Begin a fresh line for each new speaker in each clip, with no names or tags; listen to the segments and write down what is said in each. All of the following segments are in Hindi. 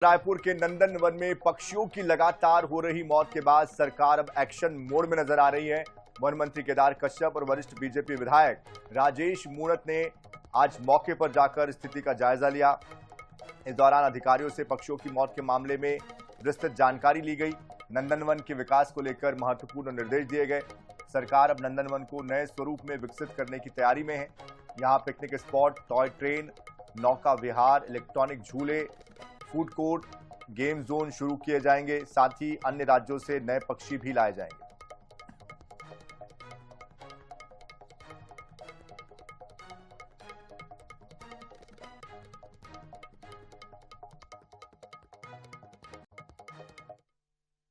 रायपुर के नंदन वन में पक्षियों की लगातार हो रही मौत के बाद सरकार अब एक्शन मोड में नजर आ रही है। वन मंत्री केदार कश्यप और वरिष्ठ बीजेपी विधायक राजेश मूणत ने आज मौके पर जाकर स्थिति का जायजा लिया। इस दौरान अधिकारियों से पक्षियों की मौत के मामले में विस्तृत जानकारी ली गई। नंदनवन के विकास को लेकर महत्वपूर्ण निर्देश दिए गए। सरकार अब नंदनवन को नए स्वरूप में विकसित करने की तैयारी में है। यहाँ पिकनिक स्पॉट, टॉय ट्रेन, नौका विहार, इलेक्ट्रॉनिक झूले, फूड कोर्ट, गेम जोन शुरू किए जाएंगे। साथ ही अन्य राज्यों से नए पक्षी भी लाए जाएंगे।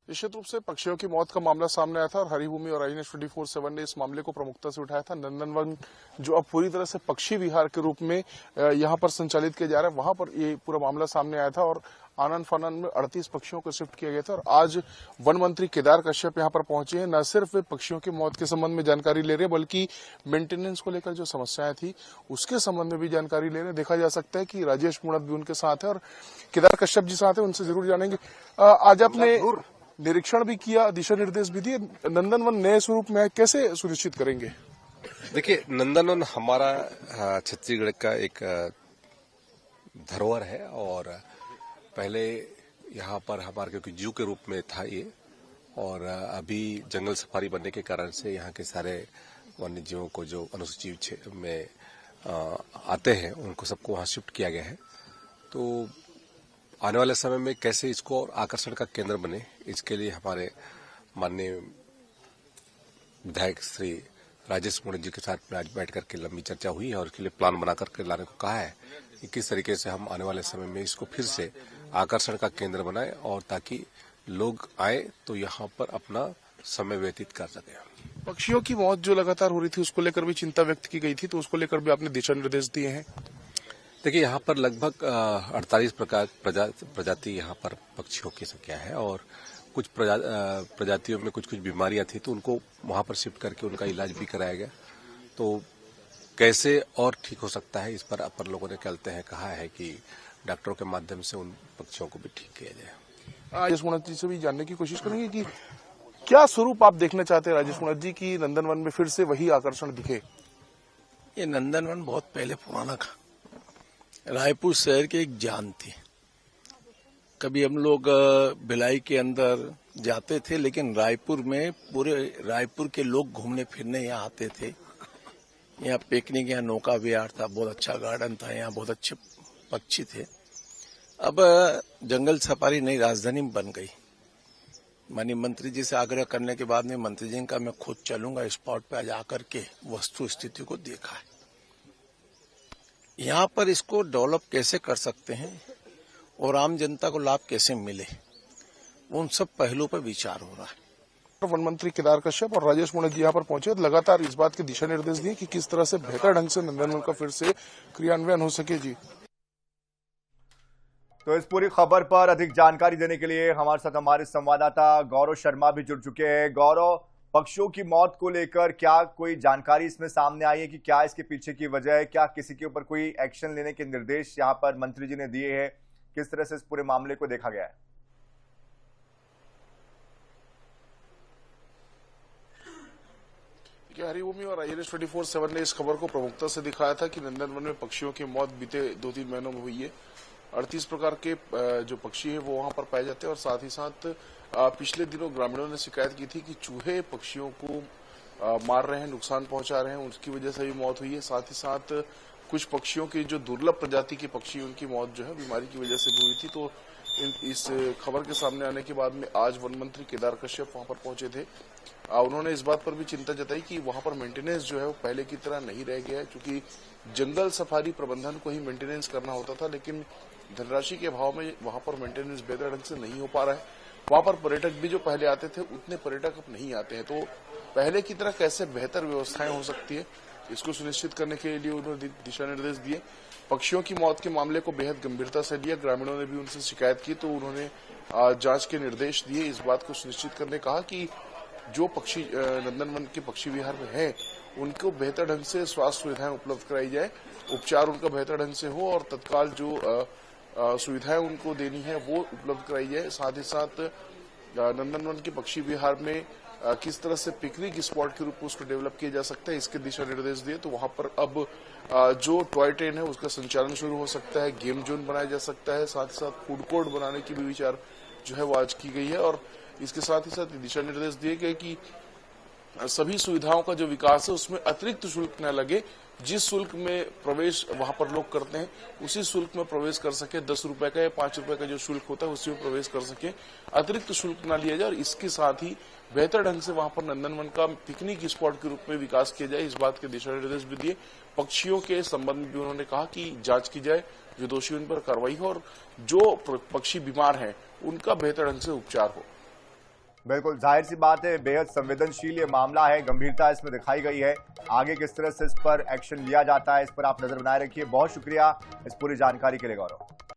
निश्चित रूप से पक्षियों की मौत का मामला सामने आया था और हरिभूमि और INS 24/7 ने इस मामले को प्रमुखता से उठाया था। नंदनवन जो अब पूरी तरह से पक्षी विहार के रूप में यहां पर संचालित किया जा रहा है, वहां पर ये पूरा मामला सामने आया था और आनन फानन में 38 पक्षियों को शिफ्ट किया गया था। और आज वन मंत्री केदार कश्यप यहां पर पहुंचे हैं। न सिर्फ वे पक्षियों की मौत के संबंध में जानकारी ले रहे हैं, बल्कि मेंटेनेंस को लेकर जो समस्याएं थी उसके संबंध में भी जानकारी ले रहे हैं। देखा जा सकता है कि राजेश मूणत भी उनके साथ है और केदार कश्यप जी साथ है, उनसे जरूर जानेंगे। आज आपने निरीक्षण भी किया, दिशा निर्देश भी दिए, नंदनवन नए स्वरूप में कैसे सुनिश्चित करेंगे?
देखिए, नंदनवन हमारा छत्तीसगढ़ का एक धरोहर है और पहले यहाँ पर हमारे क्योंकि जू के रूप में था ये, और अभी जंगल सफारी बनने के कारण से यहाँ के सारे वन्य जीवों को जो अनुसूचित क्षेत्र में आते हैं उनको सबको वहाँ शिफ्ट किया गया है। तो आने वाले समय में कैसे इसको और आकर्षण का केंद्र बने, इसके लिए हमारे माननीय विधायक श्री राजेश मूणत जी के साथ में आज बैठ करके लंबी चर्चा हुई है और इसके लिए प्लान बना करके लाने को कहा है कि किस तरीके से हम आने वाले समय में इसको फिर से आकर्षण का केंद्र बनाएं और ताकि लोग आए तो यहाँ पर अपना समय व्यतीत कर सके।
पक्षियों की मौत जो लगातार हो रही थी उसको लेकर भी चिंता व्यक्त की गई थी, तो उसको लेकर भी आपने दिशा निर्देश दिए हैं?
देखिए, यहाँ पर लगभग 48 प्रजाति यहाँ पर पक्षियों की संख्या है और कुछ प्रजातियों में कुछ बीमारियां थी तो उनको वहां पर शिफ्ट करके उनका इलाज भी कराया गया। तो कैसे और ठीक हो सकता है, इस पर अपन लोगों ने कहा है कि डॉक्टरों के माध्यम से उन पक्षियों को भी ठीक किया जाए।
राजेश मूणत जी से भी जानने की कोशिश करेंगे कि क्या स्वरूप आप देखना चाहते हैं राजेश मूणत जी की नंदनवन में फिर से वही आकर्षण दिखे?
ये नंदनवन बहुत पहले पुराना था, रायपुर शहर की एक जान थी। कभी हम लोग भिलाई के अंदर जाते थे, लेकिन रायपुर में पूरे रायपुर के लोग घूमने फिरने यहाँ आते थे। यहाँ पिकनिक, यहाँ नौका विहार था, बहुत अच्छा गार्डन था, यहाँ बहुत अच्छे पक्षी थे। अब जंगल सफारी नई राजधानी में बन गई। माननीय मंत्री जी से आग्रह करने के बाद में मंत्री जी का मैं खुद चलूंगा स्पॉट पे आज आकर के वस्तु स्थिति को देखा है। यहाँ पर इसको डेवलप कैसे कर सकते हैं और आम जनता को लाभ कैसे मिले, उन सब पहलुओं पर विचार हो रहा है।
वन मंत्री केदार कश्यप और राजेश मूणत जी यहाँ पर पहुंचे, लगातार इस बात के दिशा निर्देश दिए कि किस तरह से बेहतर ढंग से नंदनवन का फिर से क्रियान्वयन हो सके। जी,
तो इस पूरी खबर पर अधिक जानकारी देने के लिए हमारे साथ हमारे संवाददाता गौरव शर्मा भी जुड़ चुके हैं। गौरव, पक्षियों की मौत को लेकर क्या कोई जानकारी इसमें सामने आई है कि क्या इसके पीछे की वजह है? क्या किसी के ऊपर कोई एक्शन लेने के निर्देश यहाँ पर मंत्री जी ने दिए हैं? किस तरह से इस पूरे मामले को देखा गया है?
हरिभूमि और INS 24/7 ने इस खबर को प्रमुखता से दिखाया था कि नंदनवन में पक्षियों की मौत बीते 2-3 महीनों में हुई है। 38 प्रकार के जो पक्षी हैं वो वहां पर पाए जाते हैं और साथ ही साथ पिछले दिनों ग्रामीणों ने शिकायत की थी कि चूहे पक्षियों को मार रहे हैं, नुकसान पहुंचा रहे हैं, उसकी वजह से भी मौत हुई है। साथ ही साथ कुछ पक्षियों की जो दुर्लभ प्रजाति के पक्षी, उनकी मौत जो है बीमारी की वजह से भी हुई थी। तो इस खबर के सामने आने के बाद में आज वन मंत्री केदार कश्यप वहां पर पहुंचे थे। उन्होंने इस बात पर भी चिंता जताई कि वहां पर मेंटेनेंस जो है वो पहले की तरह नहीं रह गया है, क्योंकि जंगल सफारी प्रबंधन को ही मेंटेनेंस करना होता था, लेकिन धनराशि के अभाव में वहां पर मेंटेनेंस बेहतर ढंग से नहीं हो पा रहा है। वहां पर पर्यटक भी जो पहले आते थे उतने पर्यटक अब नहीं आते हैं। तो पहले की तरह कैसे बेहतर व्यवस्थाएं हो सकती है, इसको सुनिश्चित करने के लिए उन्होंने दिशा निर्देश दिए। पक्षियों की मौत के मामले को बेहद गंभीरता से लिया। ग्रामीणों ने भी उनसे शिकायत की तो उन्होंने जांच के निर्देश दिए। इस बात को सुनिश्चित करने कहा कि जो पक्षी नंदनवन के पक्षी विहार में हैं उनको बेहतर ढंग से स्वास्थ्य सुविधाएं उपलब्ध कराई जाए, उपचार उनका बेहतर ढंग से हो और तत्काल जो सुविधाएं उनको देनी है वो उपलब्ध कराई जाए। साथ ही साथ नंदनवन के पक्षी विहार में किस तरह से पिकनिक स्पॉट के रूप में उसको डेवलप किया जा सकता है, इसके दिशा निर्देश दिए। तो वहां पर अब जो टॉय ट्रेन है उसका संचालन शुरू हो सकता है, गेम जोन बनाया जा सकता है, साथ ही साथ फूड कोर्ट बनाने की भी विचार जो है वो आज की गई है। और इसके साथ ही साथ दिशा निर्देश दिए गए कि सभी सुविधाओं का जो विकास है उसमें अतिरिक्त शुल्क न लगे। जिस शुल्क में प्रवेश वहां पर लोग करते हैं उसी शुल्क में प्रवेश कर सके। 10 रुपए का या 5 रुपए का जो शुल्क होता है उसी में प्रवेश कर सके, अतिरिक्त शुल्क न लिया जाए। और इसके साथ ही बेहतर ढंग से वहां पर नंदनवन का पिकनिक स्पॉट के रूप में विकास किया जाए, इस बात के दिशा निर्देश भी दिए। पक्षियों के संबंध में भी उन्होंने कहा कि जांच की जाए, जो दोषी उन पर कार्रवाई हो और जो पक्षी बीमार हैं उनका बेहतर ढंग से उपचार हो।
बिल्कुल, जाहिर सी बात है, बेहद संवेदनशील ये मामला है, गंभीरता इसमें दिखाई गई है। आगे किस तरह से इस पर एक्शन लिया जाता है, इस पर आप नजर बनाए रखिए। बहुत शुक्रिया इस पूरी जानकारी के लिए गौरव।